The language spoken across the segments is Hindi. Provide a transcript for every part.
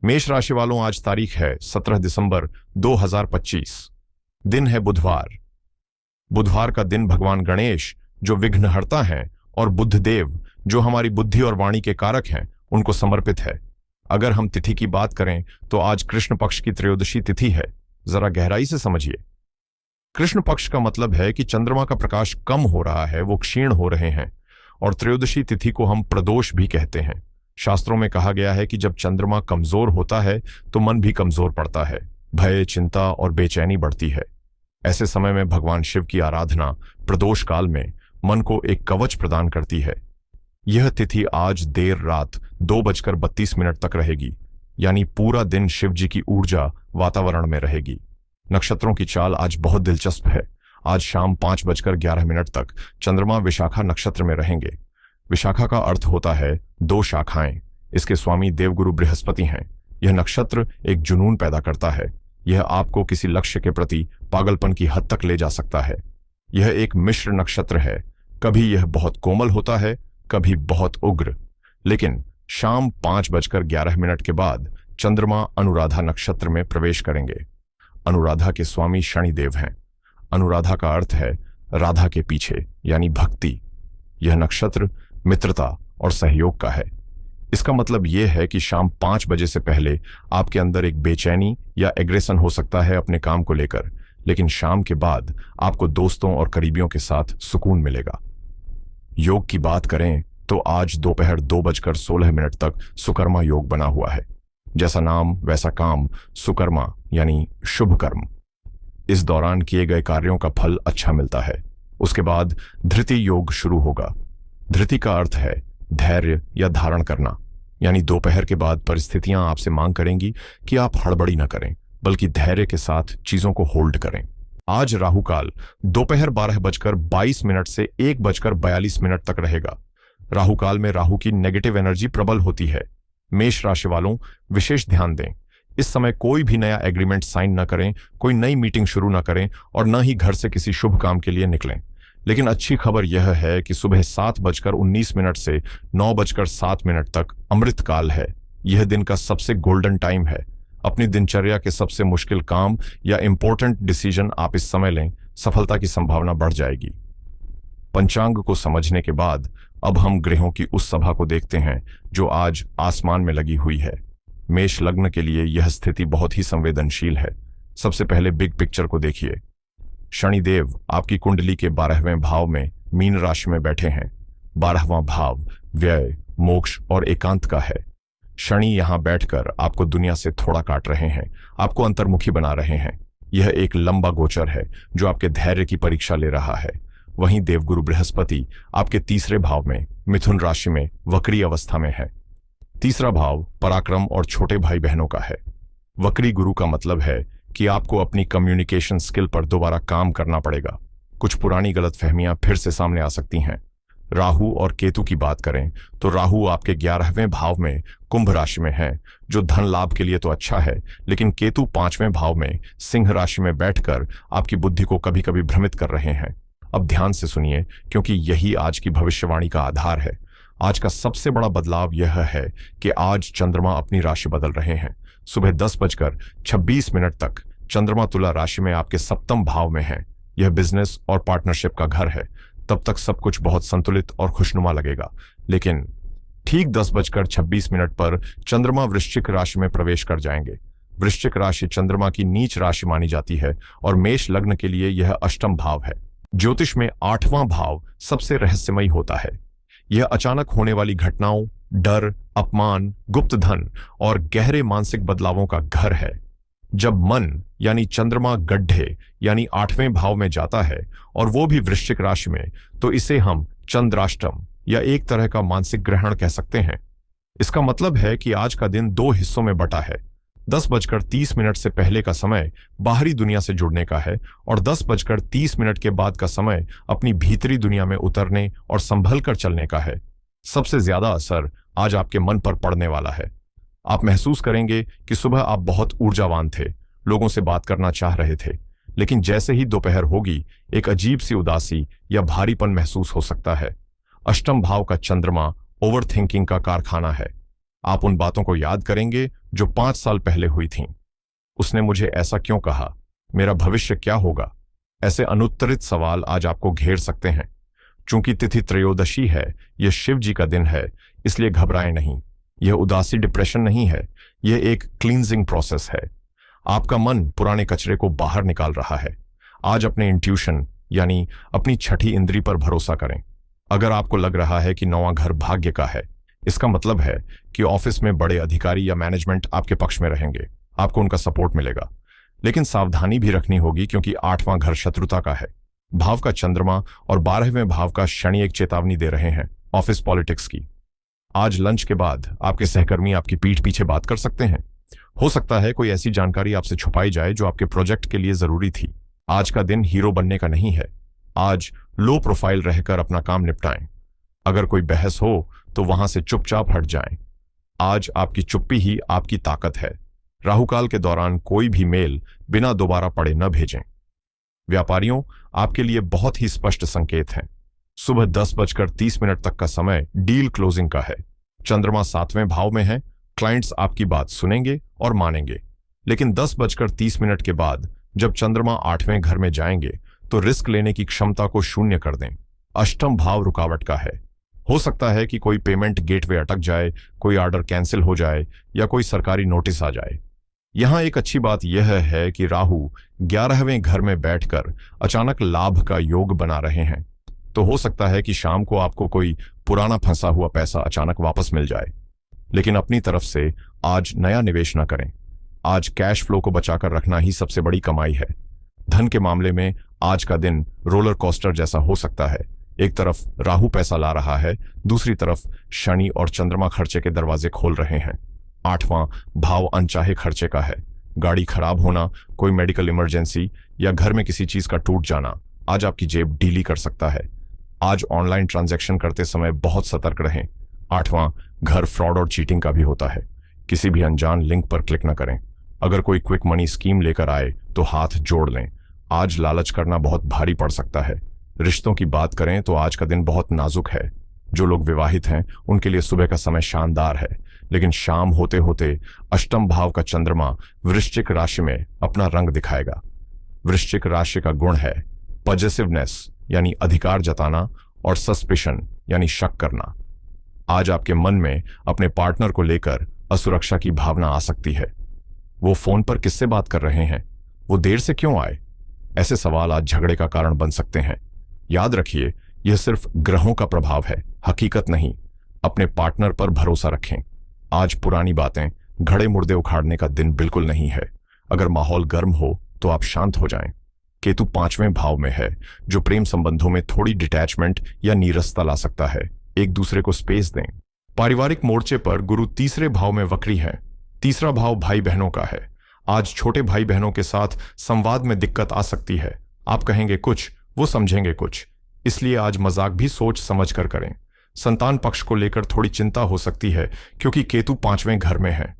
मेष राशि वालों, आज तारीख है 17 दिसंबर 2025। दिन है बुधवार। बुधवार का दिन भगवान गणेश, जो विघ्नहर्ता हैं, और बुद्धदेव, जो हमारी बुद्धि और वाणी के कारक हैं, उनको समर्पित है। अगर हम तिथि की बात करें तो आज कृष्ण पक्ष की त्रयोदशी तिथि है। जरा गहराई से समझिए। कृष्ण पक्ष का मतलब है कि चंद्रमा का प्रकाश कम हो रहा है, वो क्षीण हो रहे हैं। और त्रयोदशी तिथि को हम प्रदोष भी कहते हैं। शास्त्रों में कहा गया है कि जब चंद्रमा कमजोर होता है तो मन भी कमजोर पड़ता है, भय, चिंता और बेचैनी बढ़ती है। ऐसे समय में भगवान शिव की आराधना प्रदोष काल में मन को एक कवच प्रदान करती है। यह तिथि आज देर रात 2:32 तक रहेगी, यानी पूरा दिन शिव जी की ऊर्जा वातावरण में रहेगी। नक्षत्रों की चाल आज बहुत दिलचस्प है। आज शाम 5:11 तक चंद्रमा विशाखा नक्षत्र में रहेंगे। विशाखा का अर्थ होता है दो शाखाएं। इसके स्वामी देवगुरु बृहस्पति हैं। यह नक्षत्र एक जुनून पैदा करता है। यह आपको किसी लक्ष्य के प्रति पागलपन की हद तक ले जा सकता है। यह एक मिश्र नक्षत्र है। कभी यह बहुत कोमल होता है, कभी बहुत उग्र। लेकिन शाम 5:11 के बाद चंद्रमा अनुराधा नक्षत्र में प्रवेश करेंगे। अनुराधा के स्वामी शनिदेव हैं। अनुराधा का अर्थ है राधा के पीछे, यानी भक्ति। यह नक्षत्र मित्रता और सहयोग का है। इसका मतलब यह है कि शाम 5 बजे से पहले आपके अंदर एक बेचैनी या एग्रेशन हो सकता है अपने काम को लेकर, लेकिन शाम के बाद आपको दोस्तों और करीबियों के साथ सुकून मिलेगा। योग की बात करें तो आज दोपहर 2:16 तक सुकर्मा योग बना हुआ है। जैसा नाम वैसा काम, सुकर्मा यानी शुभ कर्म। इस दौरान किए गए कार्यों का फल अच्छा मिलता है। उसके बाद धृति योग शुरू होगा। धृति का अर्थ है धैर्य या धारण करना, यानी दोपहर के बाद परिस्थितियां आपसे मांग करेंगी कि आप हड़बड़ी न करें, बल्कि धैर्य के साथ चीजों को होल्ड करें। आज राहु काल दोपहर 12:22 से 1:42 तक रहेगा। राहु काल में राहु की नेगेटिव एनर्जी प्रबल होती है। मेष राशि वालों, विशेष ध्यान दें। इस समय कोई भी नया एग्रीमेंट साइन न करें, कोई नई मीटिंग शुरू न करें और न ही घर से किसी शुभ काम के लिए निकलें। लेकिन अच्छी खबर यह है कि सुबह 7:19 से 9:07 तक अमृत काल है। यह दिन का सबसे गोल्डन टाइम है। अपनी दिनचर्या के सबसे मुश्किल काम या इंपॉर्टेंट डिसीजन आप इस समय लें, सफलता की संभावना बढ़ जाएगी। पंचांग को समझने के बाद अब हम ग्रहों की उस सभा को देखते हैं जो आज आसमान में लगी हुई है। मेष लग्न के लिए यह स्थिति बहुत ही संवेदनशील है। सबसे पहले बिग पिक्चर को देखिए। शनिदेव आपकी कुंडली के 12वें भाव में मीन राशि में बैठे हैं। 12वां भाव व्यय, मोक्ष और एकांत का है। शनि यहां बैठकर आपको दुनिया से थोड़ा काट रहे हैं, आपको अंतर्मुखी बना रहे हैं। यह एक लंबा गोचर है जो आपके धैर्य की परीक्षा ले रहा है। वहीं देवगुरु बृहस्पति आपके 3रे भाव में मिथुन राशि में वक्री अवस्था में है। 3रा भाव पराक्रम और छोटे भाई बहनों का है। वक्री गुरु का मतलब है कि आपको अपनी कम्युनिकेशन स्किल पर दोबारा काम करना पड़ेगा। कुछ पुरानी गलतफहमियां फिर से सामने आ सकती हैं। राहु और केतु की बात करें तो राहु आपके 11वें भाव में कुंभ राशि में है, जो धन लाभ के लिए तो अच्छा है, लेकिन केतु 5वें भाव में सिंह राशि में बैठकर आपकी बुद्धि को कभी कभी भ्रमित कर रहे हैं। अब ध्यान से सुनिए, क्योंकि यही आज की भविष्यवाणी का आधार है। आज का सबसे बड़ा बदलाव यह है कि आज चंद्रमा अपनी राशि बदल रहे हैं। सुबह 10:26 तक चंद्रमा तुला राशि में आपके 7वें भाव में है। यह बिजनेस और पार्टनरशिप का घर है। तब तक सब कुछ बहुत संतुलित और खुशनुमा लगेगा, लेकिन ठीक 10:26 पर चंद्रमा वृश्चिक राशि में प्रवेश कर जाएंगे। वृश्चिक राशि चंद्रमा की नीच राशि मानी जाती है और मेष लग्न के लिए यह अष्टम भाव है। ज्योतिष में 8वां भाव सबसे रहस्यमयी होता है। यह अचानक होने वाली घटनाओं, डर, अपमान, गुप्त धन और गहरे मानसिक बदलावों का घर है। जब मन यानी चंद्रमा गड्ढे यानी 8वें भाव में जाता है और वो भी वृश्चिक राशि में, तो इसे हम चंद्राष्टम या एक तरह का मानसिक ग्रहण कह सकते हैं। इसका मतलब है कि आज का दिन 2 हिस्सों में बटा है। 10:30 से पहले का समय बाहरी दुनिया से जुड़ने का है और 10:30 के बाद का समय अपनी भीतरी दुनिया में उतरने और संभल कर चलने का है। सबसे ज्यादा असर आज आपके मन पर पड़ने वाला है। आप महसूस करेंगे कि सुबह आप बहुत ऊर्जावान थे, लोगों से बात करना चाह रहे थे, लेकिन जैसे ही दोपहर होगी एक अजीब सी उदासी या भारीपन महसूस हो सकता है। अष्टम भाव का चंद्रमा ओवर थिंकिंग का कारखाना है। आप उन बातों को याद करेंगे जो 5 साल पहले हुई थीं। उसने मुझे ऐसा क्यों कहा? मेरा भविष्य क्या होगा? ऐसे अनुत्तरित सवाल आज आपको घेर सकते हैं। चूंकि तिथि त्रयोदशी है, यह शिव जी का दिन है, इसलिए घबराएं नहीं। यह उदासी डिप्रेशन नहीं है, यह एक क्लींजिंग प्रोसेस है। आपका मन पुराने कचरे को बाहर निकाल रहा है। आज अपने इंट्यूशन यानी अपनी छठी इंद्री पर भरोसा करें। अगर आपको लग रहा है कि नौवां घर भाग्य का है, इसका मतलब है कि ऑफिस में बड़े अधिकारी या मैनेजमेंट आपके पक्ष में रहेंगे, आपको उनका सपोर्ट मिलेगा। लेकिन सावधानी भी रखनी होगी, क्योंकि 8वां घर शत्रुता का है। भाव का चंद्रमा और 12वें भाव का शनि एक चेतावनी दे रहे हैं ऑफिस पॉलिटिक्स की। आज लंच के बाद आपके सहकर्मी आपकी पीठ पीछे बात कर सकते हैं। हो सकता है कोई ऐसी जानकारी आपसे छुपाई जाए जो आपके प्रोजेक्ट के लिए जरूरी थी। आज का दिन हीरो बनने का नहीं है। आज लो प्रोफाइल रहकर अपना काम निपटाएं। अगर कोई बहस हो तो वहां से चुपचाप हट जाएं। आज आपकी चुप्पी ही आपकी ताकत है। राहुकाल के दौरान कोई भी मेल बिना दोबारा पढ़े न भेजें। व्यापारियों, आपके लिए बहुत ही स्पष्ट संकेत हैं। सुबह 10:30 तक का समय डील क्लोजिंग का है। चंद्रमा 7वें भाव में है। क्लाइंट्स आपकी बात सुनेंगे और मानेंगे। लेकिन 10:30 के बाद जब चंद्रमा 8वें घर में जाएंगे तो रिस्क लेने की क्षमता को शून्य कर दें। अष्टम भाव रुकावट का है। हो सकता है कि कोई पेमेंट गेटवे अटक जाए, कोई ऑर्डर कैंसिल हो जाए या कोई सरकारी नोटिस आ जाए। यहां एक अच्छी बात यह है कि राहु 11वें घर में बैठकर अचानक लाभ का योग बना रहे हैं। तो हो सकता है कि शाम को आपको कोई पुराना फंसा हुआ पैसा अचानक वापस मिल जाए। लेकिन अपनी तरफ से आज नया निवेश न करें। आज कैश फ्लो को बचाकर रखना ही सबसे बड़ी कमाई है। धन के मामले में आज का दिन रोलर कोस्टर जैसा हो सकता है। एक तरफ राहु पैसा ला रहा है, दूसरी तरफ शनि और चंद्रमा खर्चे के दरवाजे खोल रहे हैं। 8वां भाव अनचाहे खर्चे का है। गाड़ी खराब होना, कोई मेडिकल इमरजेंसी या घर में किसी चीज का टूट जाना आज आपकी जेब ढीली कर सकता है। आज ऑनलाइन ट्रांजैक्शन करते समय बहुत सतर्क रहें। 8वां घर फ्रॉड और चीटिंग का भी होता है। किसी भी अनजान लिंक पर क्लिक न करें। अगर कोई क्विक मनी स्कीम लेकर आए तो हाथ जोड़ लें। आज लालच करना बहुत भारी पड़ सकता है। रिश्तों की बात करें तो आज का दिन बहुत नाजुक है। जो लोग विवाहित हैं उनके लिए सुबह का समय शानदार है, लेकिन शाम होते होते अष्टम भाव का चंद्रमा वृश्चिक राशि में अपना रंग दिखाएगा। वृश्चिक राशि का गुण है पॉजिटिवनेस यानी अधिकार जताना और सस्पिशन यानी शक करना। आज आपके मन में अपने पार्टनर को लेकर असुरक्षा की भावना आ सकती है। वो फोन पर किससे बात कर रहे हैं? वो देर से क्यों आए? ऐसे सवाल आज झगड़े का कारण बन सकते हैं। याद रखिए, यह सिर्फ ग्रहों का प्रभाव है, हकीकत नहीं। अपने पार्टनर पर भरोसा रखें। आज पुरानी बातें, घड़े मुर्दे उखाड़ने का दिन बिल्कुल नहीं है। अगर माहौल गर्म हो तो आप शांत हो जाएं। केतु 5वें भाव में है, जो प्रेम संबंधों में थोड़ी डिटैचमेंट या नीरसता ला सकता है। एक दूसरे को स्पेस दें। पारिवारिक मोर्चे पर गुरु 3रे भाव में वक्री है। 3रा भाव भाई बहनों का है। आज छोटे भाई बहनों के साथ संवाद में दिक्कत आ सकती है। आप कहेंगे कुछ, वो समझेंगे कुछ, इसलिए आज मजाक भी सोच समझ कर करें। संतान पक्ष को लेकर थोड़ी चिंता हो सकती है, क्योंकि केतु 5वें घर में है।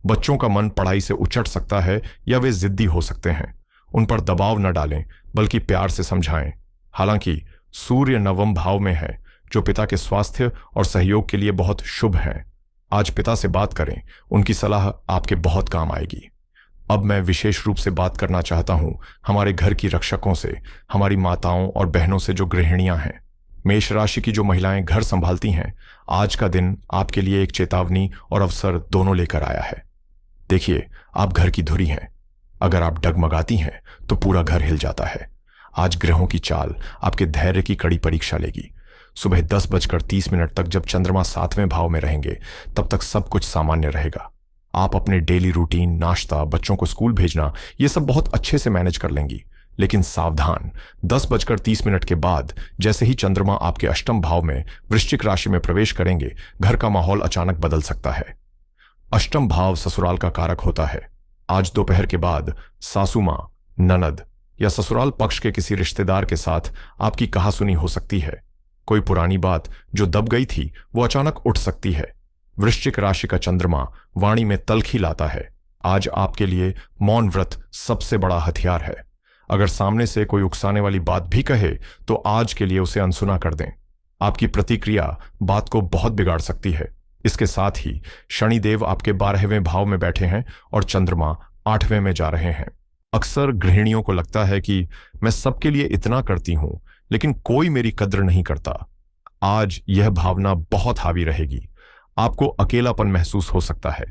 बच्चों का मन पढ़ाई से उचट सकता है या वे जिद्दी हो सकते हैं। उन पर दबाव न डालें, बल्कि प्यार से समझाएं। हालांकि सूर्य 9वें भाव में है, जो पिता के स्वास्थ्य और सहयोग के लिए बहुत शुभ है। आज पिता से बात करें, उनकी सलाह आपके बहुत काम आएगी। अब मैं विशेष रूप से बात करना चाहता हूं हमारे घर की रक्षकों से, हमारी माताओं और बहनों से जो गृहिणियां हैं। मेष राशि की जो महिलाएं घर संभालती हैं, आज का दिन आपके लिए एक चेतावनी और अवसर दोनों लेकर आया है। देखिए, आप घर की धुरी हैं। अगर आप डगमगाती हैं तो पूरा घर हिल जाता है। आज ग्रहों की चाल आपके धैर्य की कड़ी परीक्षा लेगी। सुबह 10:30 तक जब चंद्रमा 7वें भाव में रहेंगे, तब तक सब कुछ सामान्य रहेगा। आप अपने डेली रूटीन, नाश्ता, बच्चों को स्कूल भेजना, ये सब बहुत अच्छे से मैनेज कर लेंगी। लेकिन सावधान, 10:30 के बाद जैसे ही चंद्रमा आपके अष्टम भाव में वृश्चिक राशि में प्रवेश करेंगे, घर का माहौल अचानक बदल सकता है। अष्टम भाव ससुराल का कारक होता है। आज दोपहर के बाद सासू मां, ननद या ससुराल पक्ष के किसी रिश्तेदार के साथ आपकी कहासुनी हो सकती है। कोई पुरानी बात जो दब गई थी, वो अचानक उठ सकती है। वृश्चिक राशि का चंद्रमा वाणी में तल्खी लाता है। आज आपके लिए मौन व्रत सबसे बड़ा हथियार है। अगर सामने से कोई उकसाने वाली बात भी कहे तो आज के लिए उसे अनसुना कर दें। आपकी प्रतिक्रिया बात को बहुत बिगाड़ सकती है, इसके साथ ही शनिदेव आपके 12वें भाव में बैठे हैं और चंद्रमा 8वें में जा रहे हैं। अक्सर गृहिणियों को लगता है कि मैं सबके लिए इतना करती हूं लेकिन कोई मेरी कद्र नहीं करता। आज यह भावना बहुत हावी रहेगी। आपको अकेलापन महसूस हो सकता है।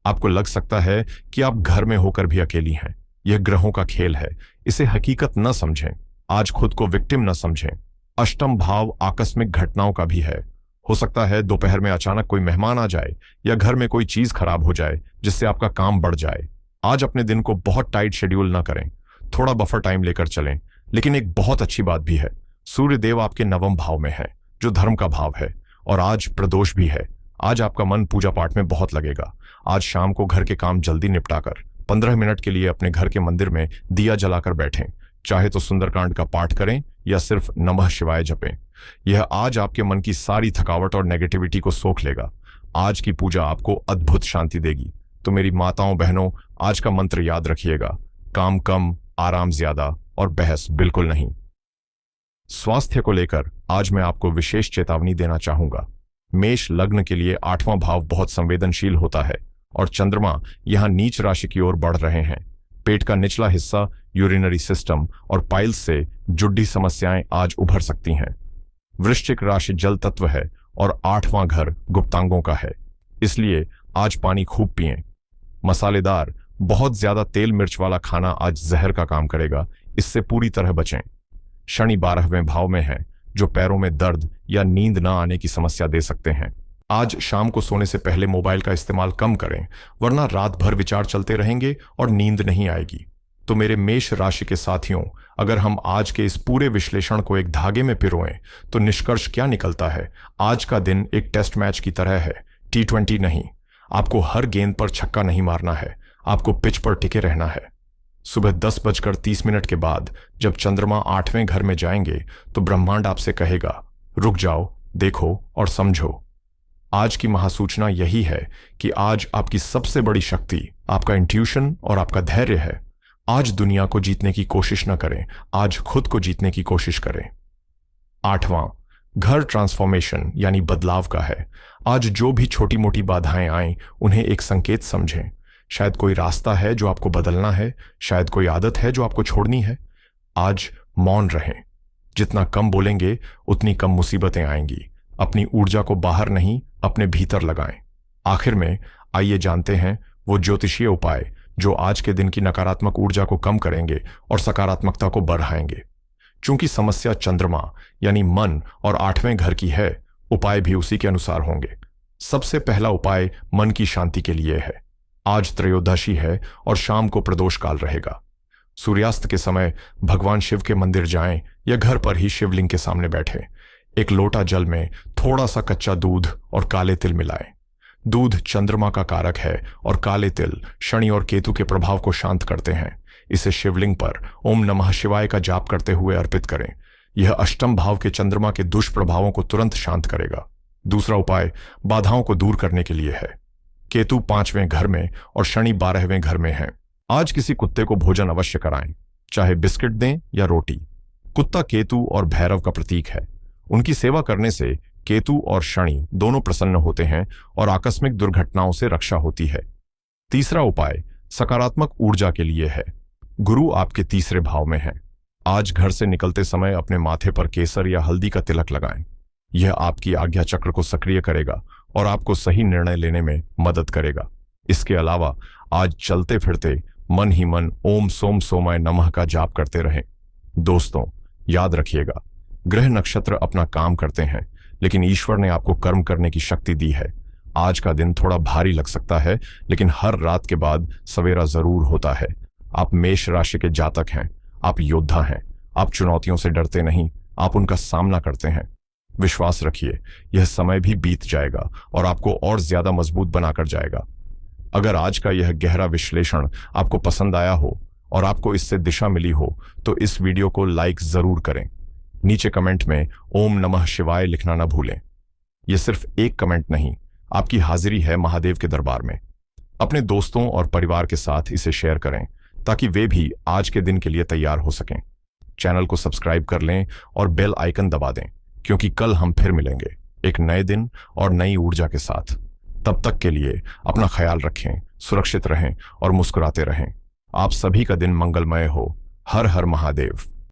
आपको लग सकता है कि आप घर में होकर भी अकेली हैं। यह ग्रहों का खेल है, इसे हकीकत न समझें। आज खुद को विक्टिम न समझें। अष्टम भाव आकस्मिक घटनाओं का भी है। हो सकता है दोपहर में अचानक कोई मेहमान आ जाए या घर में कोई चीज खराब हो जाए जिससे आपका काम बढ़ जाए। आज अपने दिन को बहुत टाइट शेड्यूल ना करें, थोड़ा बफर टाइम लेकर चलें। लेकिन एक बहुत अच्छी बात भी है, सूर्य देव आपके 9वें भाव में है जो धर्म का भाव है, और आज प्रदोष भी है। आज आपका मन पूजा पाठ में बहुत लगेगा। आज शाम को घर के काम जल्दी निपटाकर 15 मिनट के लिए अपने घर के मंदिर में दिया जलाकर बैठें। चाहे तो सुंदरकांड का पाठ करें या सिर्फ नमः शिवाय जपें। यह आज आपके मन की सारी थकावट और नेगेटिविटी को सोख लेगा। आज की पूजा आपको अद्भुत शांति देगी। तो मेरी माताओं बहनों, आज का मंत्र याद रखिएगा, काम कम, आराम ज्यादा और बहस बिल्कुल नहीं। स्वास्थ्य को लेकर आज मैं आपको विशेष चेतावनी देना चाहूंगा। मेष लग्न के लिए 8वां भाव बहुत संवेदनशील होता है और चंद्रमा यहां नीच राशि की ओर बढ़ रहे हैं। पेट का निचला हिस्सा, यूरिनरी सिस्टम और पाइल्स से जुड़ी समस्याएं आज उभर सकती हैं। वृश्चिक राशि जल तत्व है और 8वां घर गुप्तांगों का है, इसलिए आज पानी खूब पिएं। मसालेदार, बहुत ज्यादा तेल मिर्च वाला खाना आज जहर का काम करेगा, इससे पूरी तरह बचें। शनि 12वें भाव में है जो पैरों में दर्द या नींद न आने की समस्या दे सकते हैं। आज शाम को सोने से पहले मोबाइल का इस्तेमाल कम करें, वरना रात भर विचार चलते रहेंगे और नींद नहीं आएगी। तो मेरे मेष राशि के साथियों, अगर हम आज के इस पूरे विश्लेषण को एक धागे में पिरोएं तो निष्कर्ष क्या निकलता है? आज का दिन एक टेस्ट मैच की तरह है, T20 नहीं। आपको हर गेंद पर छक्का नहीं मारना है, आपको पिच पर टिके रहना है। सुबह 10:30 के बाद जब चंद्रमा 8वें घर में जाएंगे तो ब्रह्मांड आपसे कहेगा, रुक जाओ, देखो और समझो। आज की महासूचना यही है कि आज आपकी सबसे बड़ी शक्ति आपका इंट्यूशन और आपका धैर्य है। आज दुनिया को जीतने की कोशिश न करें, आज खुद को जीतने की कोशिश करें। 8वां घर ट्रांसफॉर्मेशन यानी बदलाव का है। आज जो भी छोटी मोटी बाधाएं आएं उन्हें एक संकेत समझें। शायद कोई रास्ता है जो आपको बदलना है, शायद कोई आदत है जो आपको छोड़नी है। आज मौन रहें। जितना कम बोलेंगे उतनी कम मुसीबतें आएंगी। अपनी ऊर्जा को बाहर नहीं, अपने भीतर लगाएं। आखिर में आइए जानते हैं वो ज्योतिषीय उपाय जो आज के दिन की नकारात्मक ऊर्जा को कम करेंगे और सकारात्मकता को बढ़ाएंगे। चूंकि समस्या चंद्रमा यानी मन और 8वें घर की है, उपाय भी उसी के अनुसार होंगे। सबसे पहला उपाय मन की शांति के लिए है। आज त्रयोदशी है और शाम को प्रदोष काल रहेगा। सूर्यास्त के समय भगवान शिव के मंदिर जाएं या घर पर ही शिवलिंग के सामने बैठें। एक लोटा जल में थोड़ा सा कच्चा दूध और काले तिल मिलाएं। दूध चंद्रमा का कारक है और काले तिल शनि और केतु के प्रभाव को शांत करते हैं। इसे शिवलिंग पर ओम नमः शिवाय का जाप करते हुए अर्पित करें। यह अष्टम भाव के चंद्रमा के दुष्प्रभावों को तुरंत शांत करेगा। दूसरा उपाय बाधाओं को दूर करने के लिए है। केतु 5वें घर में और शनि 12वें घर में है। आज किसी कुत्ते को भोजन अवश्य कराएं, चाहे बिस्किट दें या रोटी। कुत्ता केतु और भैरव का प्रतीक है। उनकी सेवा करने से केतु और शनि दोनों प्रसन्न होते हैं और आकस्मिक दुर्घटनाओं से रक्षा होती है। तीसरा उपाय सकारात्मक ऊर्जा के लिए है। गुरु आपके 3रे भाव में है। आज घर से निकलते समय अपने माथे पर केसर या हल्दी का तिलक लगाएं। यह आपकी आज्ञा चक्र को सक्रिय करेगा और आपको सही निर्णय लेने में मदद करेगा। इसके अलावा आज चलते फिरते मन ही मन ओम सोम सोमाय नमः का जाप करते रहें। दोस्तों, याद रखिएगा, ग्रह नक्षत्र अपना काम करते हैं, लेकिन ईश्वर ने आपको कर्म करने की शक्ति दी है। आज का दिन थोड़ा भारी लग सकता है, लेकिन हर रात के बाद सवेरा जरूर होता है। आप मेष राशि के जातक हैं, आप योद्धा हैं। आप चुनौतियों से डरते नहीं, आप उनका सामना करते हैं। विश्वास रखिए, यह समय भी बीत जाएगा और आपको और ज्यादा मजबूत बनाकर जाएगा। अगर आज का यह गहरा विश्लेषण आपको पसंद आया हो और आपको इससे दिशा मिली हो तो इस वीडियो को लाइक जरूर करें। नीचे कमेंट में ओम नमः शिवाय लिखना न भूलें। यह सिर्फ एक कमेंट नहीं, आपकी हाजिरी है महादेव के दरबार में। अपने दोस्तों और परिवार के साथ इसे शेयर करें ताकि वे भी आज के दिन के लिए तैयार हो सकें। चैनल को सब्सक्राइब कर लें और बेल आइकन दबा दें, क्योंकि कल हम फिर मिलेंगे एक नए दिन और नई ऊर्जा के साथ। तब तक के लिए अपना ख्याल रखें, सुरक्षित रहें और मुस्कुराते रहें। आप सभी का दिन मंगलमय हो। हर हर महादेव।